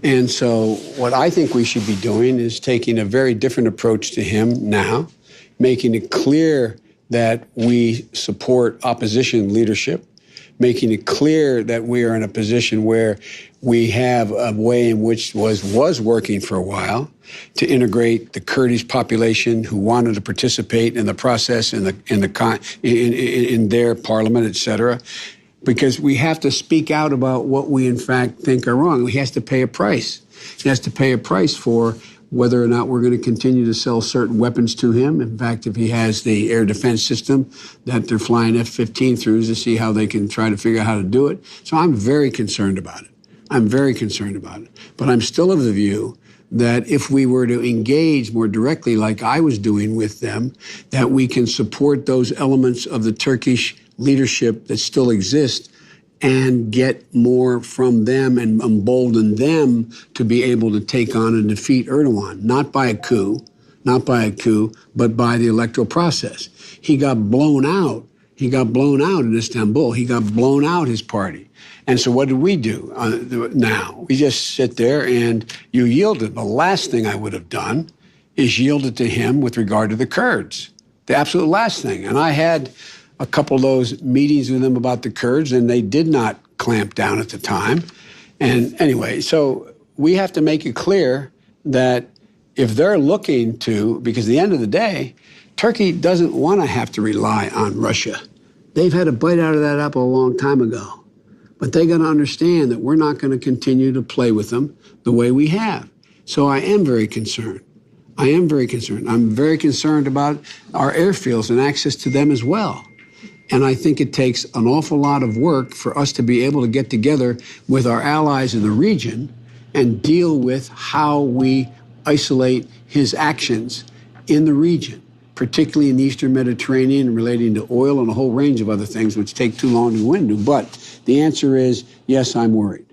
And so what I think we should be doing is taking a very different approach to him now, making it clear that we support opposition leadership, making it clear that we are in a position where we have a way in which was working for a while to integrate the Kurdish population who wanted to participate in the process in their parliament, et cetera. Because we have to speak out about what we, in fact, think are wrong. He has to pay a price. He has to pay a price for whether or not we're going to continue to sell certain weapons to him. In fact, if he has the air defense system that they're flying F-15 through to see how they can try to figure out how to do it. So I'm very concerned about it. I'm very concerned about it. But I'm still of the view that if we were to engage more directly like I was doing with them, that we can support those elements of the Turkish leadership that still exist and get more from them and embolden them to be able to take on and defeat Erdoğan, not by a coup, but by the electoral process. He got blown out. He got blown out in Istanbul. He got blown out, his party. And so what do we do now? We just sit there and you yield it. The last thing I would have done is yielded to him with regard to the Kurds. The absolute last thing. And I had a couple of those meetings with them about the Kurds, and they did not clamp down at the time. And anyway, so we have to make it clear that if they're looking to, because at the end of the day, Turkey doesn't want to have to rely on Russia. They've had a bite out of that apple a long time ago. But they got to understand that we're not going to continue to play with them the way we have. So I am very concerned. I am very concerned. I'm very concerned about our airfields and access to them as well. And I think it takes an awful lot of work for us to be able to get together with our allies in the region and deal with how we isolate his actions in the region, particularly in the Eastern Mediterranean relating to oil and a whole range of other things which take too long to go into. But the answer is, yes, I'm worried.